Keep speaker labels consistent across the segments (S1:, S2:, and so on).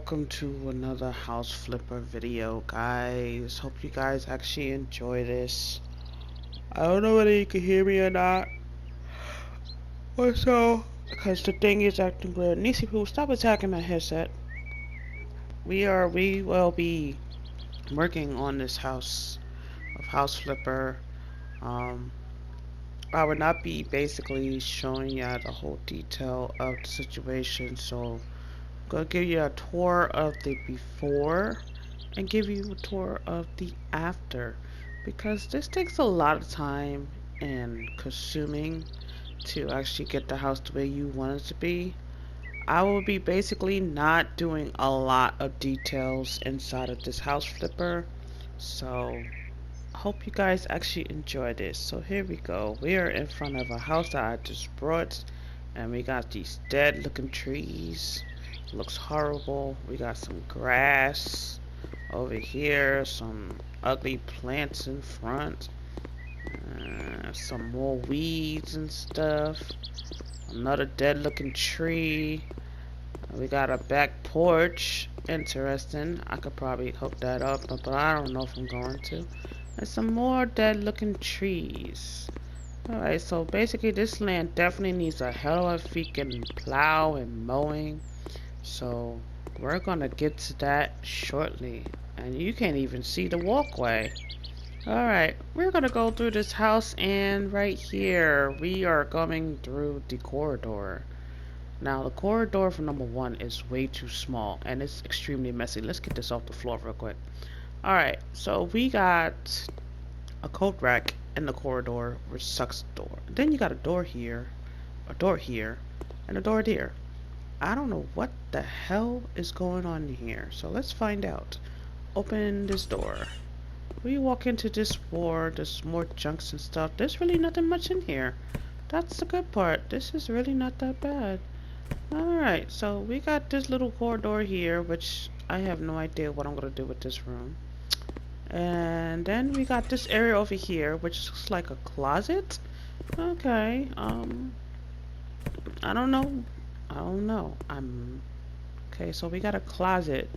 S1: welcome to another house flipper video, guys. Hope you guys actually enjoy this. I don't know whether you can hear me or not, or so, because the thing is acting weird. Nisi Poo, stop attacking my headset. We will be working on this house flipper. Um, I would not be basically showing you the whole detail of the situation, so gonna give you a tour of the before and give you a tour of the after, because this takes a lot of time and consuming to actually get the house the way you want it to be. I will be basically not doing a lot of details inside of this house flipper, so hope you guys actually enjoy this. So here we go. We are in front of a house that I just brought, and we got these dead looking trees. Looks horrible. We got some grass over here, some ugly plants in front, some more weeds and stuff, another dead looking tree. We got a back porch. Interesting. I could probably hook that up, but I don't know if I'm going to. And some more dead looking trees. Alright, so basically this land definitely needs a hell of a freaking plow and mowing. So we're gonna get to that shortly. And you can't even see the walkway. Alright, we're gonna go through this house, and right here we are coming through the corridor. Now the corridor for number one is way too small and it's extremely messy. Let's get this off the floor real quick. Alright, so we got a coat rack in the corridor, which sucks the door. Then you got a door here, and a door there. I don't know what the hell is going on here, so let's find out. Open this door. We walk into this floor, there's more junks and stuff. There's really nothing much in here. That's the good part. This is really not that bad. Alright, so we got this little corridor here, which I have no idea what I'm going to do with this room. And then we got this area over here, which looks like a closet. Okay, I don't know. Okay, so we got a closet.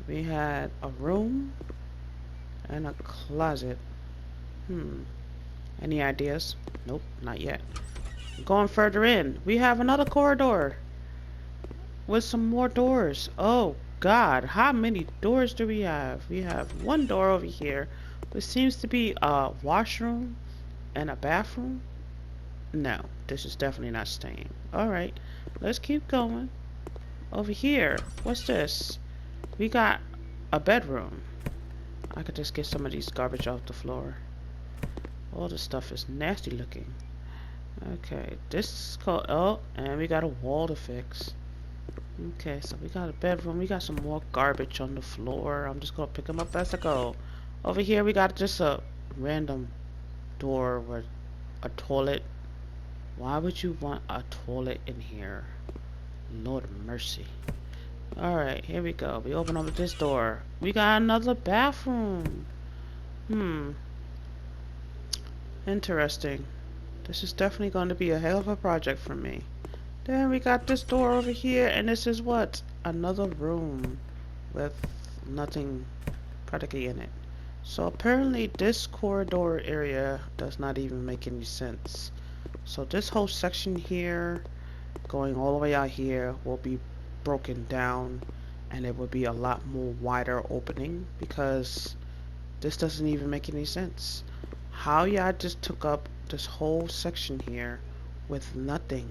S1: We had a room and a closet. Any ideas? Nope, not yet. Going further in, we have another corridor with some more doors. Oh God, how many doors do we have? We have one door over here, which seems to be a washroom and a bathroom. No, this is definitely not staying. Alright, let's keep going. Over here, what's this? We got a bedroom. I could just get some of these garbage off the floor. All this stuff is nasty looking. Okay, this is called, oh, and we got a wall to fix. Okay, so we got a bedroom. We got some more garbage on the floor. I'm just gonna pick them up as I go. Over here we got just a random door with a toilet. Why would you want a toilet in here? Lord of mercy. Alright, here we go. We open up this door. We got another bathroom. Interesting. This is definitely going to be a hell of a project for me. Then we got this door over here, and this is what? Another room with nothing practically in it. So apparently this corridor area does not even make any sense. So this whole section here, going all the way out here, will be broken down, and it will be a lot more wider opening, because this doesn't even make any sense. How y'all just took up this whole section here with nothing?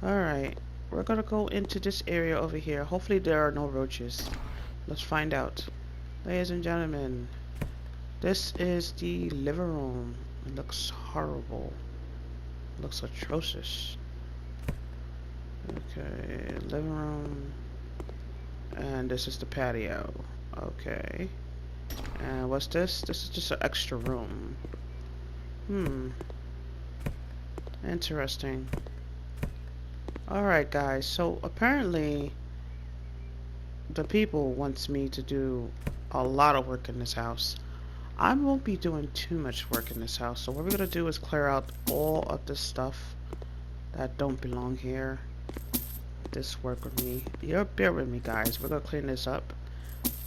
S1: Alright, we're gonna go into this area over here. Hopefully there are no roaches. Let's find out. Ladies and gentlemen, this is the living room. It looks horrible. It looks atrocious. Okay, living room. And this is the patio. Okay. And what's this? This is just an extra room. Interesting. Alright guys, so apparently the people wants me to do a lot of work in this house. I won't be doing too much work in this house, so what we're gonna do is clear out all of this stuff that don't belong here. this work with me. You're bear with me, guys. We're gonna clean this up,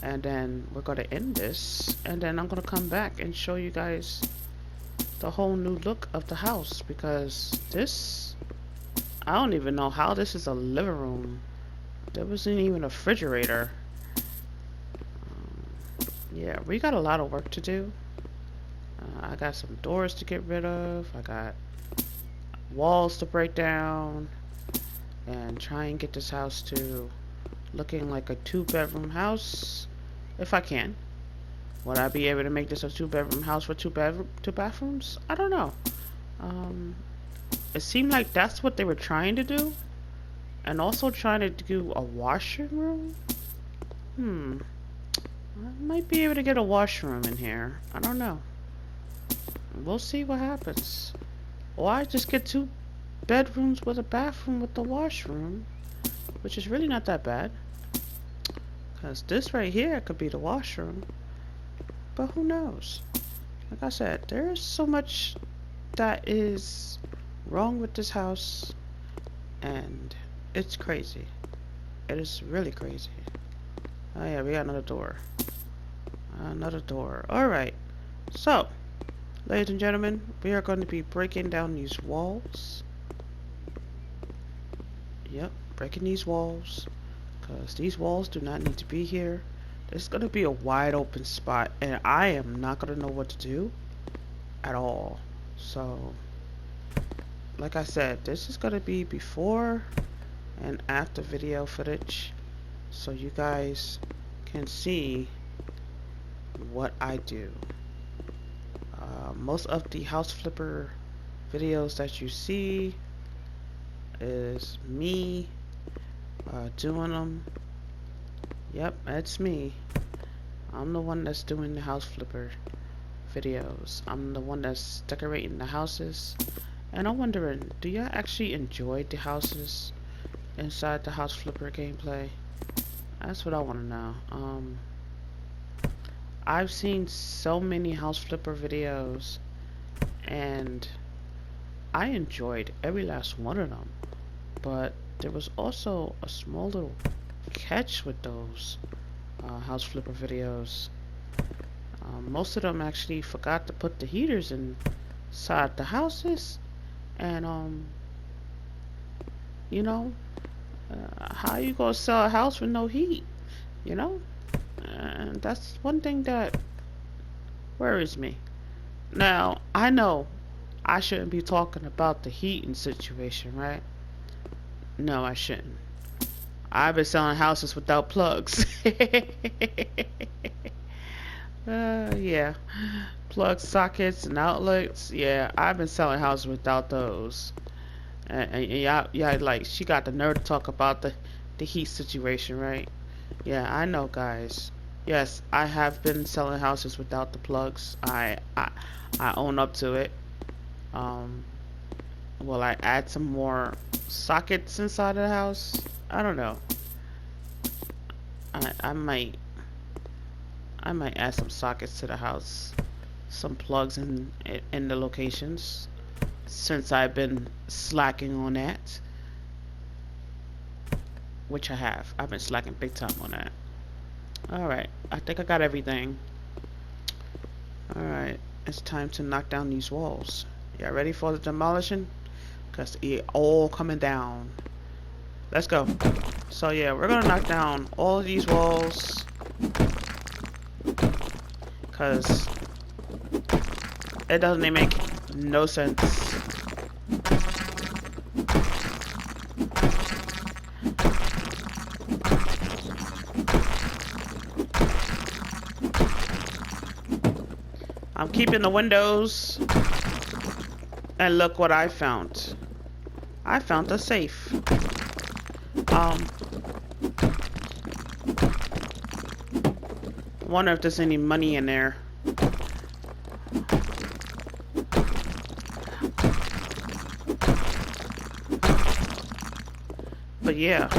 S1: and then we're gonna end this, and then I'm gonna come back and show you guys the whole new look of the house, because this, I don't even know how this is a living room. There wasn't even a refrigerator. Yeah, we got a lot of work to do. I got some doors to get rid of. I got walls to break down and try and get this house to looking like a 2-bedroom house if I can. Would I be able to make this a 2-bedroom house with two bathrooms? I don't know. It seemed like that's what they were trying to do, and also trying to do a washroom. I might be able to get a washroom in here. I don't know. We'll see what happens. Or I just get 2 bedrooms with a bathroom with the washroom, which is really not that bad. Because this right here could be the washroom. But who knows? Like I said, there's so much that is wrong with this house. And it's crazy. It is really crazy. Oh yeah, we got another door. Another door. Alright. So, ladies and gentlemen, we are going to be breaking down these walls. Yep, breaking these walls. Because these walls do not need to be here. There's going to be a wide open spot, and I am not going to know what to do at all. So, like I said, this is going to be before and after video footage, so you guys can see what I do. Most of the house flipper videos that you see is me doing them. Yep, that's me. I'm the one that's doing the house flipper videos. I'm the one that's decorating the houses. And I'm wondering, do y'all actually enjoy the houses inside the house flipper gameplay? That's what I want to know. I've seen so many house flipper videos, and I enjoyed every last one of them. But there was also a small little catch with those house flipper videos. Most of them actually forgot to put the heaters inside the houses, and you know, how you gonna sell a house with no heat? You know, and that's one thing that worries me. Now I know I shouldn't be talking about the heating situation, right? No, I shouldn't. I've been selling houses without plugs. Yeah, plug sockets and outlets. Yeah, I've been selling houses without those. And yeah, like she got the nerve to talk about the heat situation, right? Yeah, I know, guys. Yes, I have been selling houses without the plugs. I own up to it. Will I add some more sockets inside of the house? I don't know. I might add some sockets to the house, some plugs in the locations, since I've been slacking on that, which I have. I've been slacking big time on that. Alright, I think I got everything. Alright, it's time to knock down these walls. Y'all ready for the demolition? Because it all coming down. Let's go. So yeah, we're gonna knock down all of these walls, because it doesn't even make no sense. I'm keeping the windows, and look what I found. I found a safe. Wonder if there's any money in there. But yeah,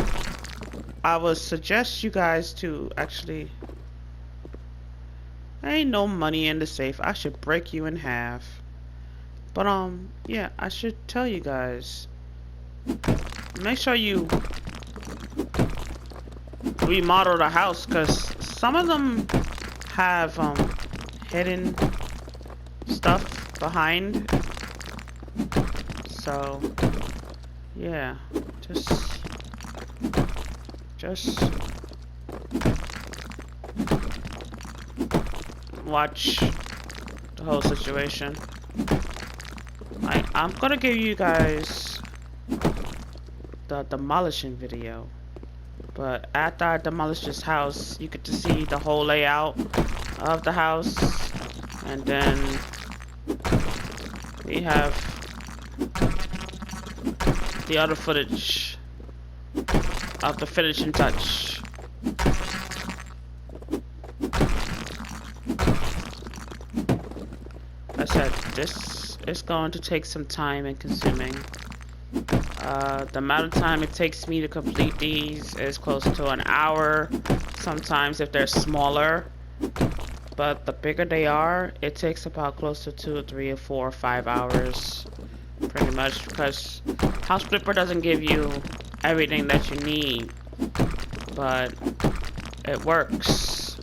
S1: I would suggest you guys to actually. Ain't no money in the safe. I should break you in half. But yeah, I should tell you guys. Make sure you remodel the house because some of them have hidden stuff behind. So yeah, just watch the whole situation. I'm gonna give you guys the demolition video, but after I demolish this house, you get to see the whole layout of the house, and then we have the other footage of the finishing touch. I said this is going to take some time and consuming. The amount of time it takes me to complete these is close to an hour, sometimes if they're smaller. But the bigger they are, it takes about close to 2 or 3 or 4 or 5 hours. Pretty much, because House Flipper doesn't give you everything that you need. But it works.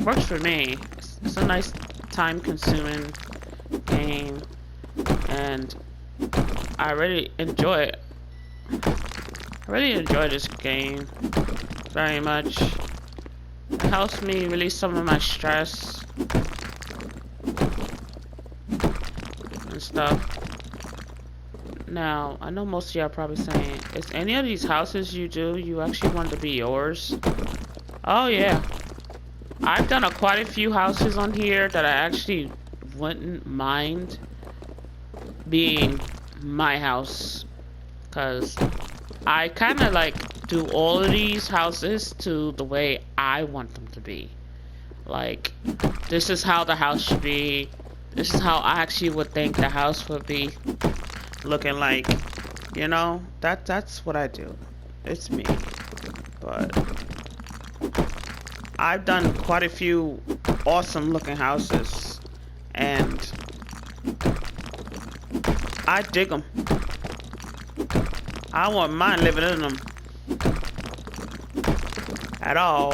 S1: Works for me. It's a nice time-consuming game. And I really enjoy it. I really enjoy this game very much. It helps me release some of my stress and stuff. Now, I know most of y'all probably saying, is any of these houses you actually want to be yours? Oh yeah. I've done quite a few houses on here that I actually wouldn't mind being my house. Because I kind of like do all of these houses to the way I want them to be. Like, this is how the house should be. This is how I actually would think the house would be looking like. You know, that's what I do. It's me. But I've done quite a few awesome looking houses, and I dig them. I wouldn't mind living in them at all.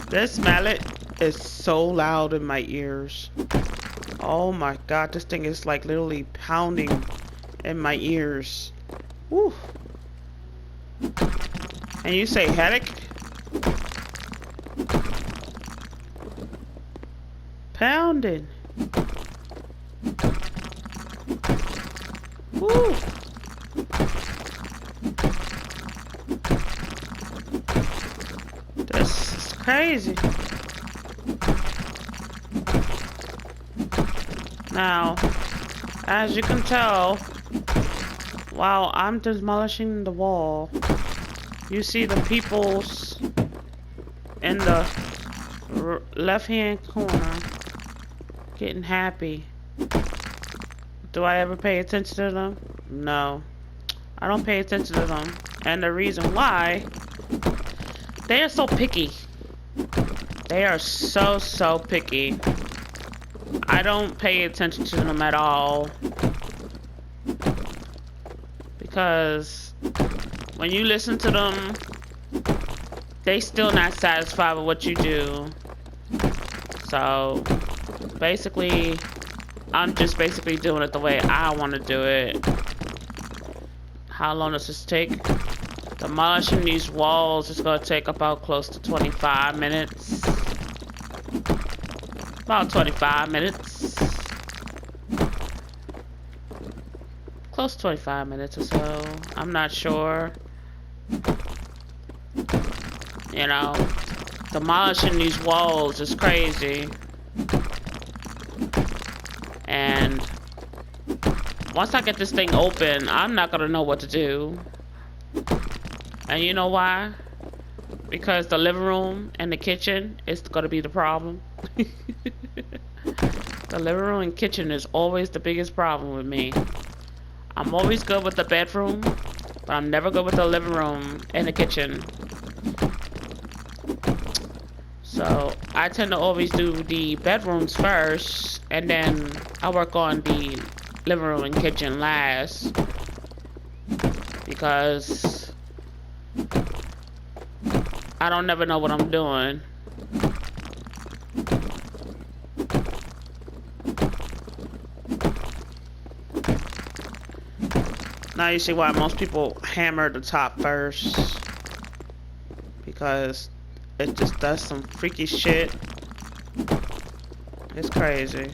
S1: This mallet is so loud in my ears. Oh my god, this thing is like literally pounding in my ears. Woo. And you say headache? Pounding. Woo. This is crazy. Now, as you can tell, while I'm demolishing the wall, you see the peoples in the left-hand corner getting happy. Do I ever pay attention to them? No. I don't pay attention to them. And the reason why, they are so picky. They are so picky. I don't pay attention to them at all. Because when you listen to them, they still not satisfied with what you do. So basically, I'm just basically doing it the way I want to do it. How long does this take? Demolishing these walls is going to take about close to 25 minutes. About 25 minutes. Close to 25 minutes or so. I'm not sure. You know, demolishing these walls is crazy. And once I get this thing open, I'm not gonna know what to do. And you know why? Because the living room and the kitchen is gonna be the problem. The living room and kitchen is always the biggest problem with me. I'm always good with the bedroom, but I'm never good with the living room and the kitchen. So I tend to always do the bedrooms first, and then I work on the living room and kitchen last, because I don't never know what I'm doing. Now you see why most people hammer the top first. Because it just does some freaky shit. It's crazy.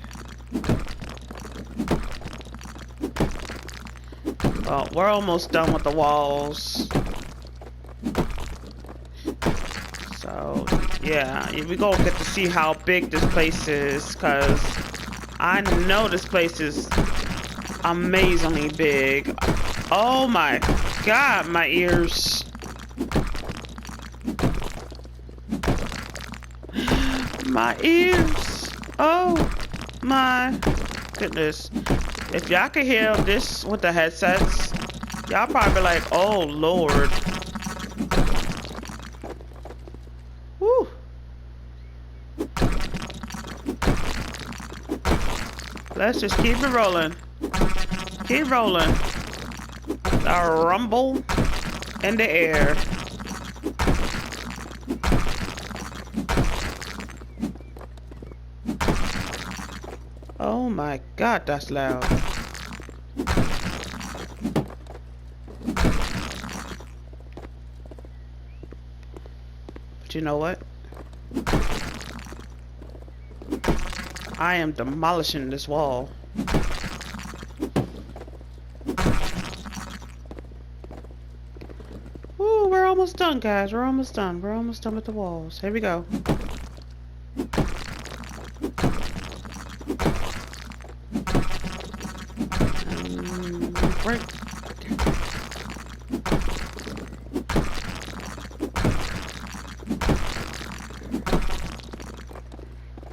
S1: Well, we're almost done with the walls. So, yeah, we go get to see how big this place is, because I know this place is amazingly big. Oh my god, my ears. My ears. Oh my goodness. If y'all could hear this with the headsets, y'all probably like, oh Lord. Woo. Let's just keep it rolling. Keep rolling. A rumble in the air. Oh my god, that's loud. But you know what? I am demolishing this wall. Ooh, we're almost done, guys. We're almost done. We're almost done with the walls. Here we go. Break.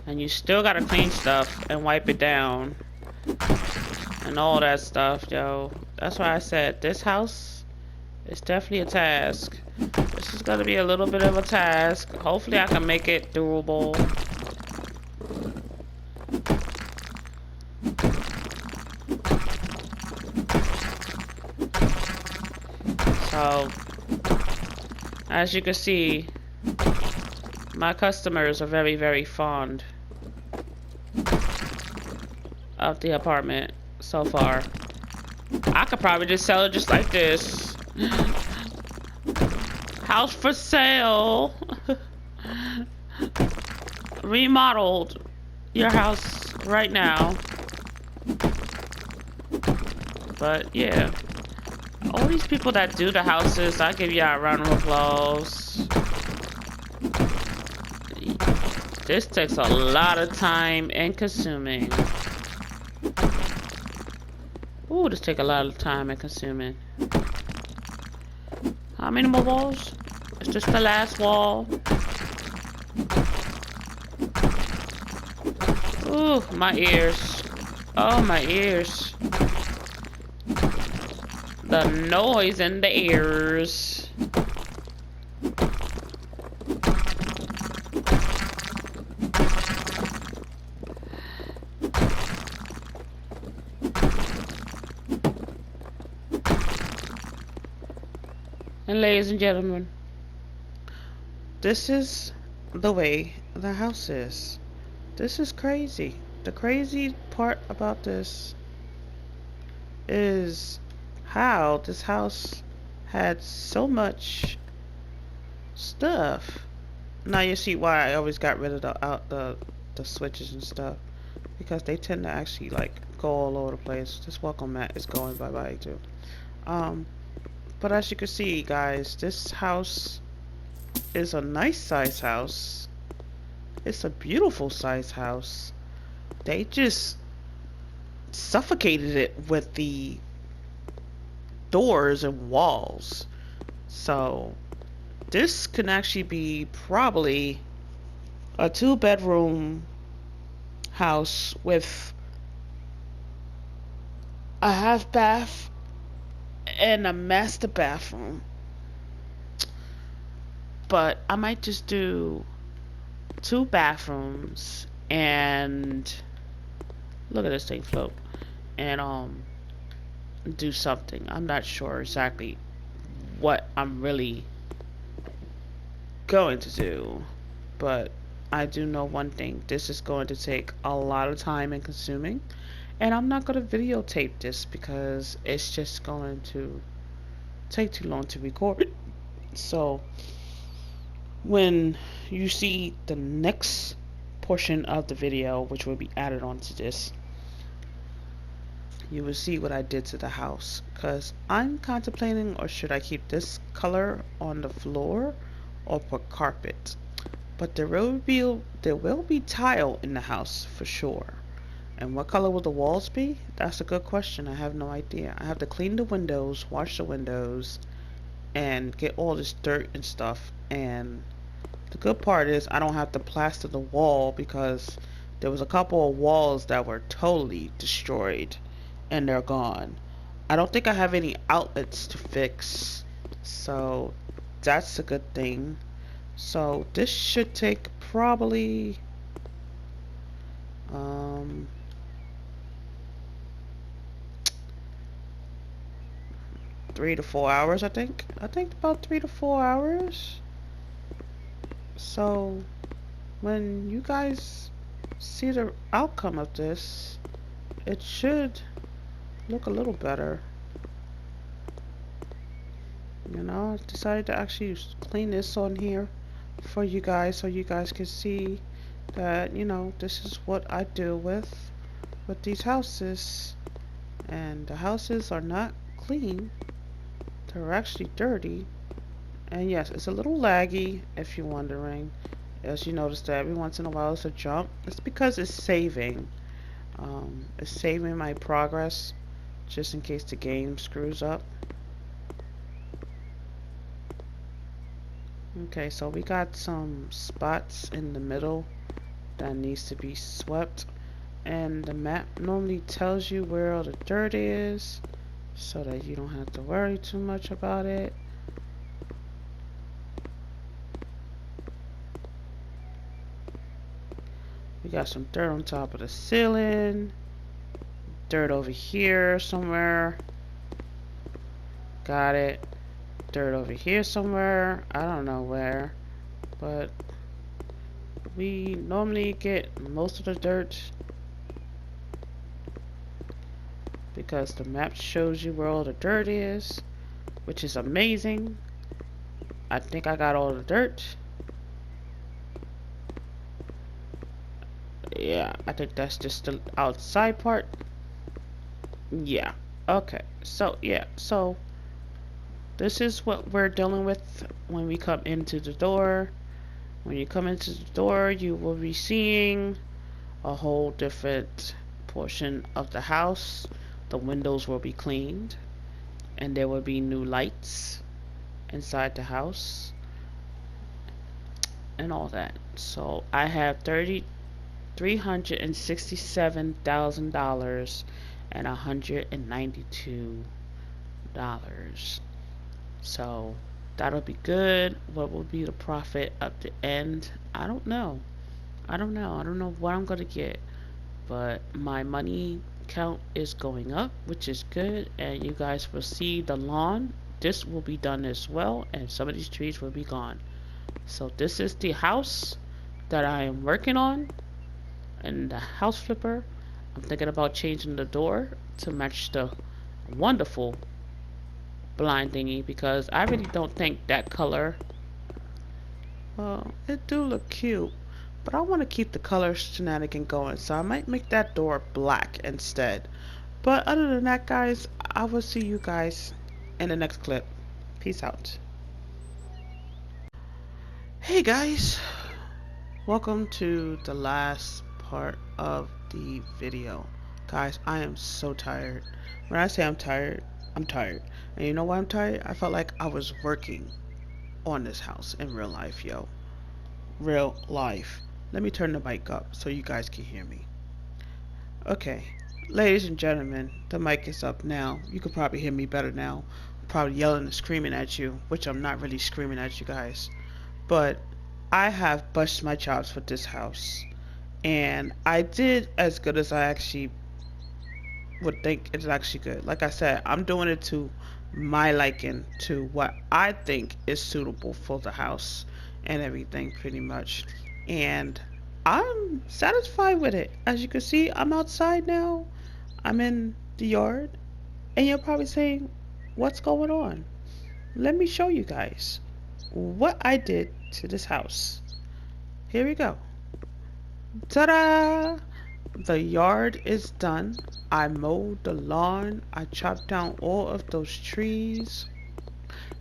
S1: And you still gotta clean stuff and wipe it down and all that stuff, yo. That's why I said this house is definitely a task. This is gonna be a little bit of a task. Hopefully I can make it doable. So, as you can see, my customers are very, very fond of the apartment so far. I could probably just sell it just like this. House for sale. Remodeled your house right now. But yeah, all these people that do the houses, I give y'all a round of applause. This takes a lot of time and consuming. Ooh, this takes a lot of time and consuming. How many more walls? It's just the last wall. Ooh, my ears. Oh, my ears. The noise in the ears. And ladies and gentlemen, this is the way the house is. This is crazy. The crazy part about this is how this house had so much stuff. Now you see why I always got rid of the switches and stuff, because they tend to actually like go all over the place. This welcome mat is going bye-bye too. But as you can see, guys, this house is a nice size house. It's a beautiful size house. They just suffocated it with the doors and walls. So this can actually be probably a 2-bedroom house with a half bath and a master bathroom. But I might just do 2 bathrooms and look at this thing float, and do something. I'm not sure exactly what I'm really going to do. But I do know one thing. This is going to take a lot of time and consuming. And I'm not going to videotape this because it's just going to take too long to record. So when you see the next portion of the video, which will be added onto this, you will see what I did to the house. Because I'm contemplating, or should I keep this color on the floor or put carpet. But there will be tile in the house for sure. And what color will the walls be? That's a good question. I have no idea. I have to clean the windows, wash the windows, and get all this dirt and stuff. And the good part is I don't have to plaster the wall because there was a couple of walls that were totally destroyed and they're gone. I don't think I have any outlets to fix, so that's a good thing. So this should take probably 3 to 4 hours, I think about 3 to 4 hours. So when you guys see the outcome of this, it should look a little better. You know, I decided to actually clean this on here for you guys so you guys can see that, you know, this is what I deal with these houses. And the houses are not clean. They're actually dirty. And yes, it's a little laggy if you're wondering. As you notice that every once in a while it's a jump. It's because it's saving. It's saving my progress just in case the game screws up. Okay, so we got some spots in the middle that needs to be swept. And the map normally tells you where all the dirt is so that you don't have to worry too much about it. We got some dirt on top of the ceiling. Dirt over here somewhere. Got it. Dirt over here somewhere. I don't know where. But we normally get most of the dirt because the map shows you where all the dirt is, which is amazing. I think I got all the dirt. Yeah, I think that's just the outside part. Yeah. Okay. So, yeah. So, this is what we're dealing with when we come into the door. When you come into the door, you will be seeing a whole different portion of the house. The windows will be cleaned, and there will be new lights inside the house and all that. So I have $367,000 and $192. So that'll be good. What will be the profit at the end? I don't know. I don't know what I'm gonna get, but my money count is going up, which is good. And you guys will see the lawn. This will be done as well, and some of these trees will be gone. So this is the house that I am working on, and the house flipper. I'm thinking about changing the door to match the wonderful blind thingy because I really don't think that color, well, it do look cute, but I want to keep the color shenanigan going, so I might make that door black instead. But other than that, guys, I will see you guys in the next clip. Peace out. Hey guys, welcome to the last part of the video. Guys, I am so tired. When I say I'm tired, I'm tired. And you know why I'm tired? I felt like I was working on this house in real life, yo. Real life. Let me turn the mic up so you guys can hear me. Okay, ladies and gentlemen, the mic is up now. You can probably hear me better now. I'm probably yelling and screaming at you, which I'm not really screaming at you guys. But I have busted my chops with this house. And I did as good as I actually would think it's actually good. Like I said, I'm doing it to my liking, to what I think is suitable for the house and everything pretty much. And I'm satisfied with it. As you can see, I'm outside now. I'm in the yard. And you're probably saying, what's going on? Let me show you guys what I did to this house. Here we go. Ta-da! The yard is done. I mowed the lawn. I chopped down all of those trees.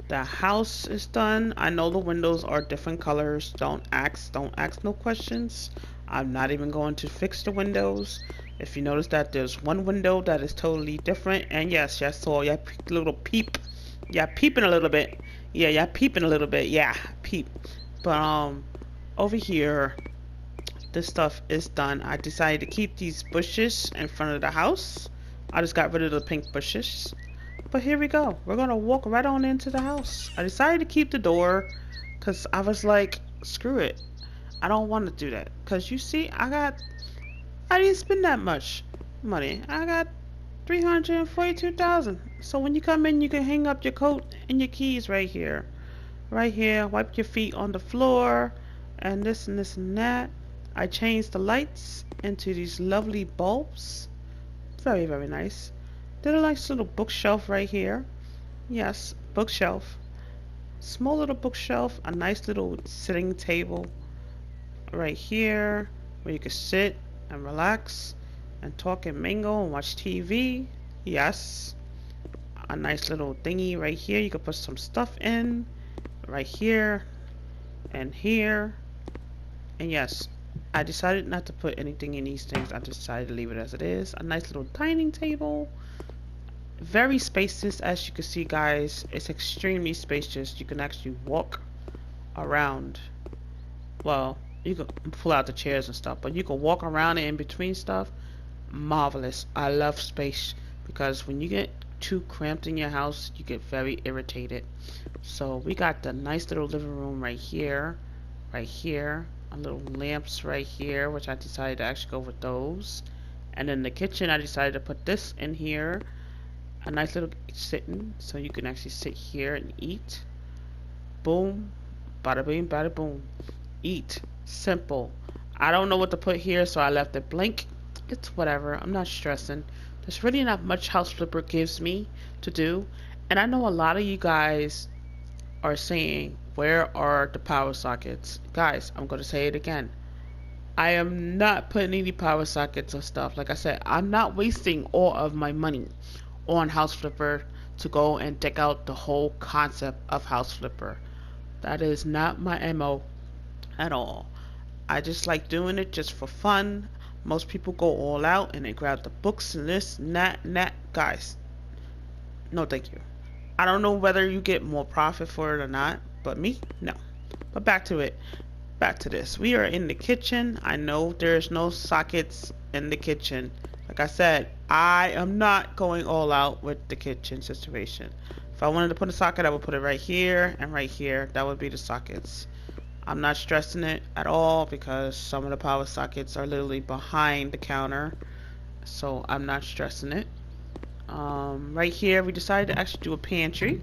S1: The house is done. I know the windows are different colors. Don't ask no questions. I'm not even going to fix the windows. If you notice that there's one window that is totally different, and yes, so yeah, little peep. Yeah, peeping a little bit. Yeah, peeping a little bit. Yeah, peep. But over here, this stuff is done. I decided to keep these bushes in front of the house. I just got rid of the pink bushes. But here we go. We're gonna walk right on into the house. I decided to keep the door because I was like, screw it. I don't want to do that. Because you see, I didn't spend that much money. I got 342,000. So when you come in, you can hang up your coat and your keys right here. Right here, wipe your feet on the floor and this and this and that. I changed the lights into these lovely bulbs. Very, very nice. Did a nice little bookshelf right here. Yes, bookshelf. Small little bookshelf. A nice little sitting table right here where you can sit and relax and talk and mingle and watch TV. Yes. A nice little thingy right here. You can put some stuff in right here and here. And yes, I decided not to put anything in these things. I decided to leave it as it is. A nice little dining table. Very spacious, as you can see, guys. It's extremely spacious. You can actually walk around. Well, you can pull out the chairs and stuff, but you can walk around and in between stuff. Marvelous. I love space because when you get too cramped in your house, you get very irritated. So we got the nice little living room right here. Right here. A little lamps right here, which I decided to actually go with those. And in the kitchen, I decided to put this in here. A nice little sitting, so you can actually sit here and eat. Boom. Bada bing, bada boom. Eat. Simple. I don't know what to put here, so I left it blank. It's whatever. I'm not stressing. There's really not much House Flipper gives me to do. And I know a lot of you guys are saying, where are the power sockets? Guys, I'm going to say it again. I am not putting any power sockets or stuff. Like I said, I'm not wasting all of my money on House Flipper to go and deck out the whole concept of House Flipper. That is not my MO at all. I just like doing it just for fun. Most people go all out and they grab the books and this and that and that. Guys, no thank you. I don't know whether you get more profit for it or not, but me, no. But back to it. Back to this. We are in the kitchen. I know there's no sockets in the kitchen. Like I said, I am not going all out with the kitchen situation. If I wanted to put a socket, I would put it right here and right here. That would be the sockets. I'm not stressing it at all because some of the power sockets are literally behind the counter. So I'm not stressing it. Right here, we decided to actually do a pantry.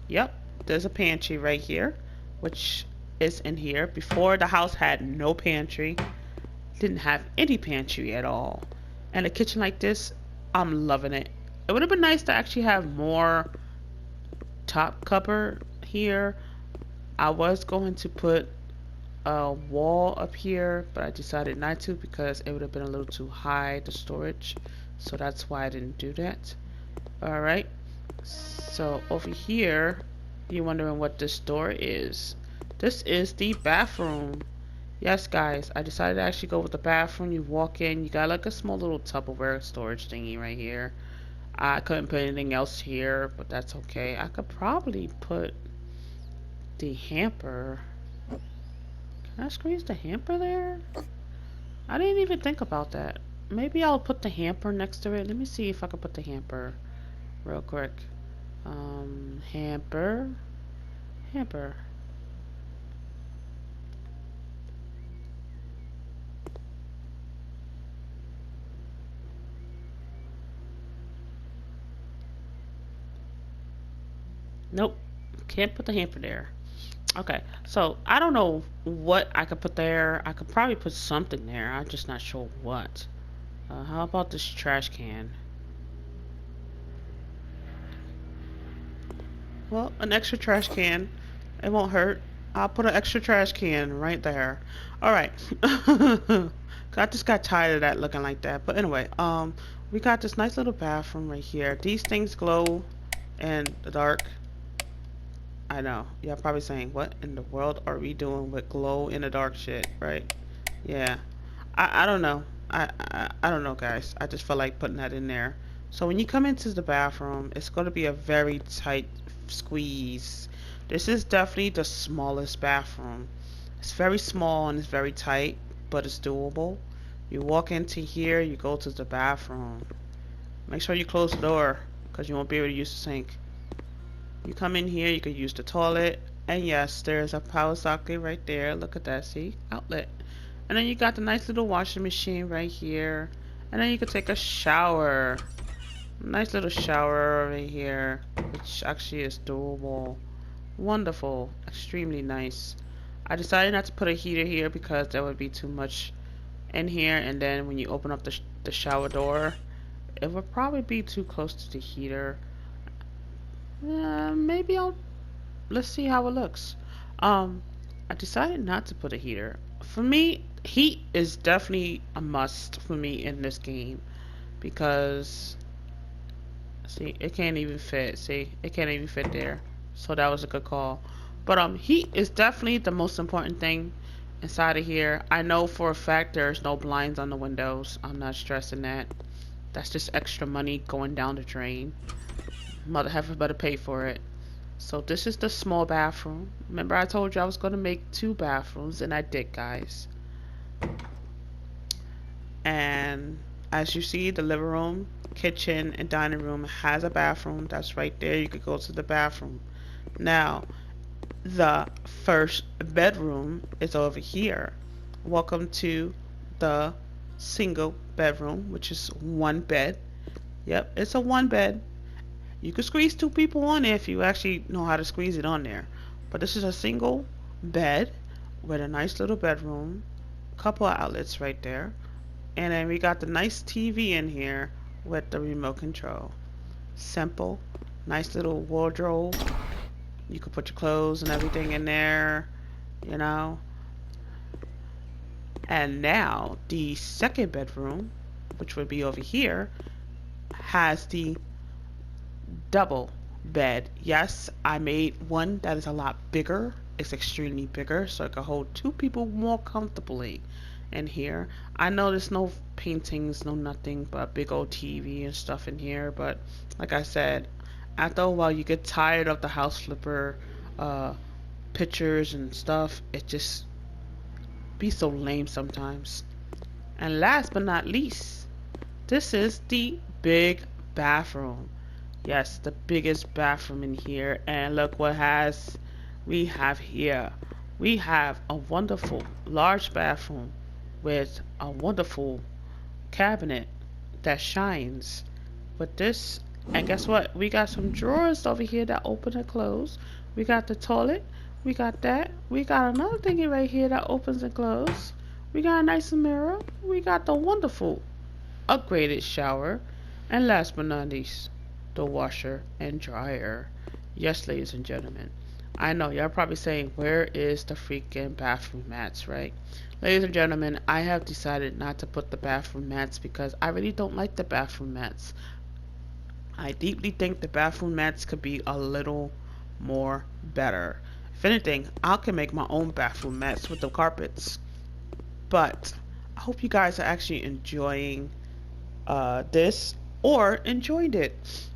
S1: Yep, there's a pantry right here, which is in here. Before, the house had no pantry. Didn't have any pantry at all. And a kitchen like this, I'm loving it. It would have been nice to actually have more top cupboard here. I was going to put a wall up here, but I decided not to because it would have been a little too high, the storage. So that's why I didn't do that. Alright, so over here, you're wondering what this door is. This is the bathroom. Yes, guys, I decided to actually go with the bathroom. You walk in, you got like a small little Tupperware storage thingy right here. I couldn't put anything else here, but that's okay. I could probably put the hamper. Can I squeeze the hamper there? I didn't even think about that. Maybe I'll put the hamper next to it. Let me see if I can put the hamper real quick. Hamper. Nope. Can't put the hamper there. Okay, so I don't know what I could put there. I could probably put something there. I'm just not sure what. How about this trash can? Well, an extra trash can. It won't hurt. I'll put an extra trash can right there. All right. I just got tired of that looking like that. But anyway, we got this nice little bathroom right here. These things glow in the dark. I know. Y'all probably saying, what in the world are we doing with glow in the dark shit, right? Yeah. I don't know. I don't know, guys. I just felt like putting that in there. So when you come into the bathroom, it's going to be a very tight squeeze. This is definitely the smallest bathroom. It's very small and it's very tight, but it's doable. You walk into here, you go to the bathroom. Make sure you close the door because you won't be able to use the sink. You come in here, you can use the toilet, and yes, there's a power socket right there. Look at that, see? Outlet. And then you got the nice little washing machine right here. And then you can take a shower. Nice little shower over here, which actually is doable. Wonderful. Extremely nice. I decided not to put a heater here because there would be too much in here. And then when you open up the shower door, it would probably be too close to the heater. Maybe let's see how it looks. I decided not to put a heater. For me, heat is definitely a must for me in this game because see, it can't even fit. See, it can't even fit there. So that was a good call. But heat is definitely the most important thing inside of here. I know for a fact there's no blinds on the windows. I'm not stressing that. That's just extra money going down the drain. Mother heifer better pay for it. So this is the small bathroom. Remember I told you I was going to make 2 bathrooms, and I did, guys. And as you see, the living room, kitchen, and dining room has a bathroom. That's right there. You could go to the bathroom. Now, the first bedroom is over here. Welcome to the single bedroom, which is 1 bed. Yep, it's a 1 bed. You could squeeze 2 people on there if you actually know how to squeeze it on there. But this is a single bed with a nice little bedroom, couple of outlets right there. And then we got the nice TV in here with the remote control. Simple, nice little wardrobe. You could put your clothes and everything in there, you know. And now the second bedroom, which would be over here, has the double bed. Yes, I made one that is a lot bigger. It's extremely bigger, so it can hold 2 people more comfortably in here. I know there's no paintings, no nothing but a big old TV and stuff in here, but like I said, after a while you get tired of the house flipper pictures and stuff. It just be so lame sometimes. And last but not least, this is the big bathroom. Yes, the biggest bathroom in here. And look what we have here. We have a wonderful large bathroom with a wonderful cabinet that shines with this. And guess what? We got some drawers over here that open and close. We got the toilet. We got that. We got another thingy right here that opens and closes. We got a nice mirror. We got the wonderful upgraded shower. And last but not least, the washer and dryer. Yes, ladies and gentlemen. I know y'all probably saying, where is the freaking bathroom mats, right? Ladies and gentlemen, I have decided not to put the bathroom mats because I really don't like the bathroom mats. I deeply think the bathroom mats could be a little more better. If anything, I can make my own bathroom mats with the carpets. But I hope you guys are actually enjoying this or enjoyed it.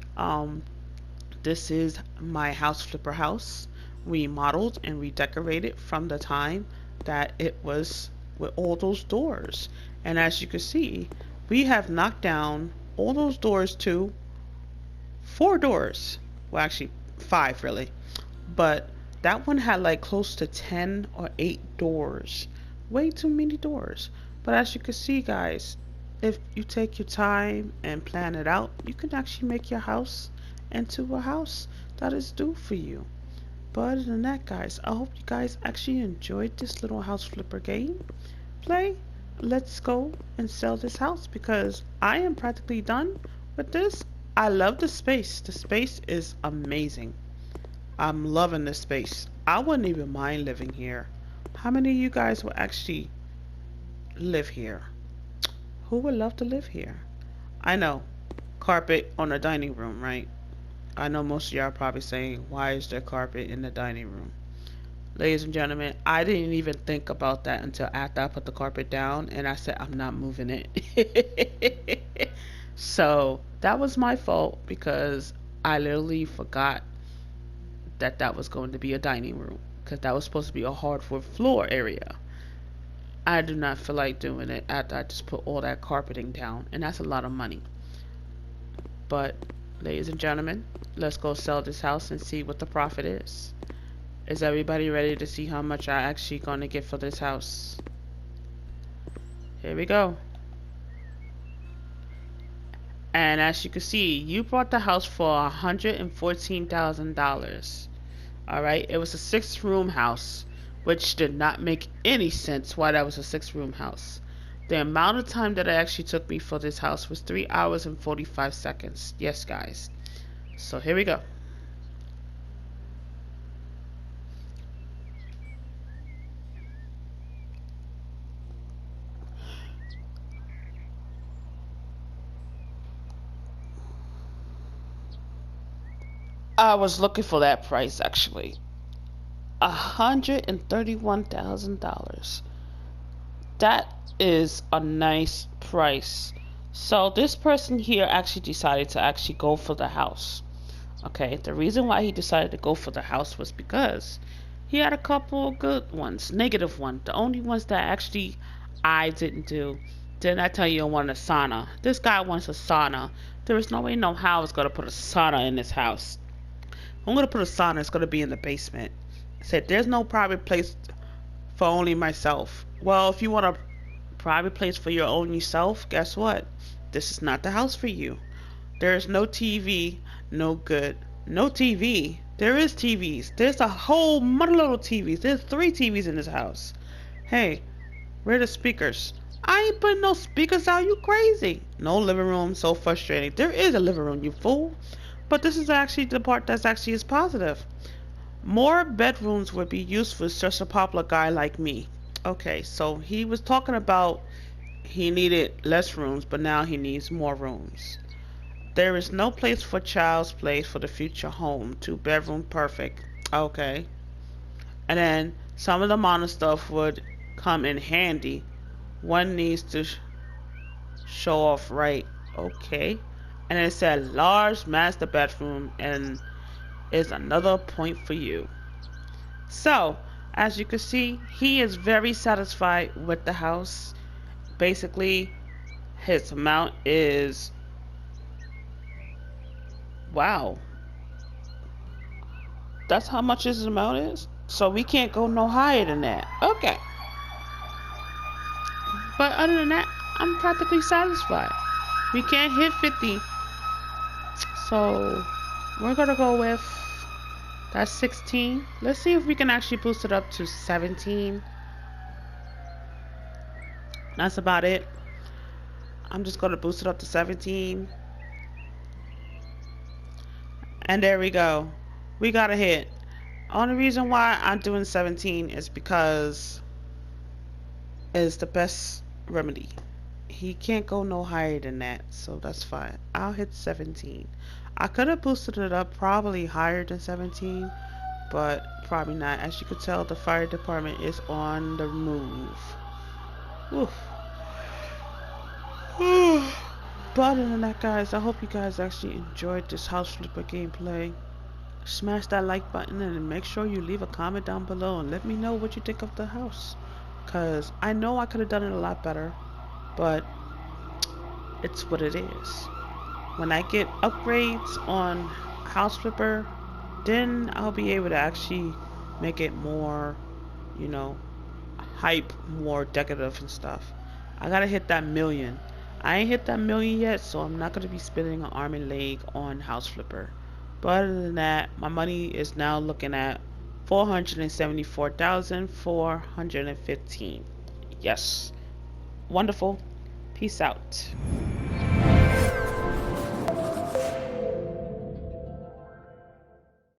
S1: This is my house flipper house, remodeled and redecorated from the time that it was with all those doors. And as you can see, we have knocked down all those doors to 4 doors. Well, actually 5 really. But that one had like close to 10 or 8 doors. Way too many doors. But as you can see, guys, if you take your time and plan it out, you can actually make your house into a house that is due for you. But other than that, guys, I hope you guys actually enjoyed this little house flipper game play. Let's go and sell this house because I am practically done with this. I love the space. The space is amazing. I'm loving this space. I wouldn't even mind living here. How many of you guys will actually live here? Who would love to live here? I know. Carpet on the dining room, right? I know most of y'all are probably saying, why is there carpet in the dining room? Ladies and gentlemen, I didn't even think about that until after I put the carpet down and I said, I'm not moving it. So that was my fault because I literally forgot that that was going to be a dining room because that was supposed to be a hardwood floor area. I do not feel like doing it after I just put all that carpeting down, and that's a lot of money. But, ladies and gentlemen, let's go sell this house and see what the profit is. Is everybody ready to see how much I actually gonna get for this house? Here we go. And as you can see, you bought the house for $114,000. Alright, it was a 6-room house, which did not make any sense why that was a 6-room house. The amount of time that it actually took me for this house was 3 hours and 45 seconds. Yes, guys. So here we go. I was looking for that price actually. $131,000. That is a nice price. So this person here actually decided to actually go for the house. Okay, the reason why he decided to go for the house was because he had a couple of good ones, negative ones. The only ones that actually I didn't do. Didn't I tell you I wanted a sauna? This guy wants a sauna. There is no way, no how I was gonna put a sauna in this house. I'm gonna put a sauna. It's gonna be in the basement. I said there's no private place for only myself. Well, if you want a private place for your own yourself, guess what? This is not the house for you. There's no TV, no good. No TV. There is TVs. There's a whole mother little TVs. There's 3 TVs in this house. Hey, where are the speakers? I ain't putting no speakers out. You crazy? No living room. So frustrating. There is a living room, you fool. But this is actually the part that's actually is positive. More bedrooms would be useful for just a popular guy like me. Okay, so he was talking about he needed less rooms, but now he needs more rooms. There is no place for child's play for the future home. 2-bedroom perfect. Okay. And then some of the modern stuff would come in handy. One needs to show off right. Okay. And then it said large master bedroom and is another point for you. So, as you can see, he is very satisfied with the house. Basically, his amount is, wow, that's how much his amount is. So we can't go no higher than that. Okay. But other than that, I'm practically satisfied. We can't hit 50. So we're gonna go with, that's 16. Let's see if we can actually boost it up to 17. That's about it. I'm just gonna boost it up to 17. And there we go. We got a hit. Only reason why I'm doing 17 is because it's the best remedy. He can't go no higher than that, so that's fine. I'll hit 17. I could have boosted it up probably higher than 17, but probably not. As you can tell, the fire department is on the move. Oof. But other than that, guys, I hope you guys actually enjoyed this house flipper gameplay. Smash that like button and make sure you leave a comment down below and let me know what you think of the house. Cause I know I could have done it a lot better, but it's what it is. When I get upgrades on house flipper, then I'll be able to actually make it more, you know, hype, more decorative and stuff. I gotta hit that million. I ain't hit that million yet, so I'm not gonna be spending an arm and leg on house flipper. But other than that, my money is now looking at 474,415. Yes. Wonderful. Peace out.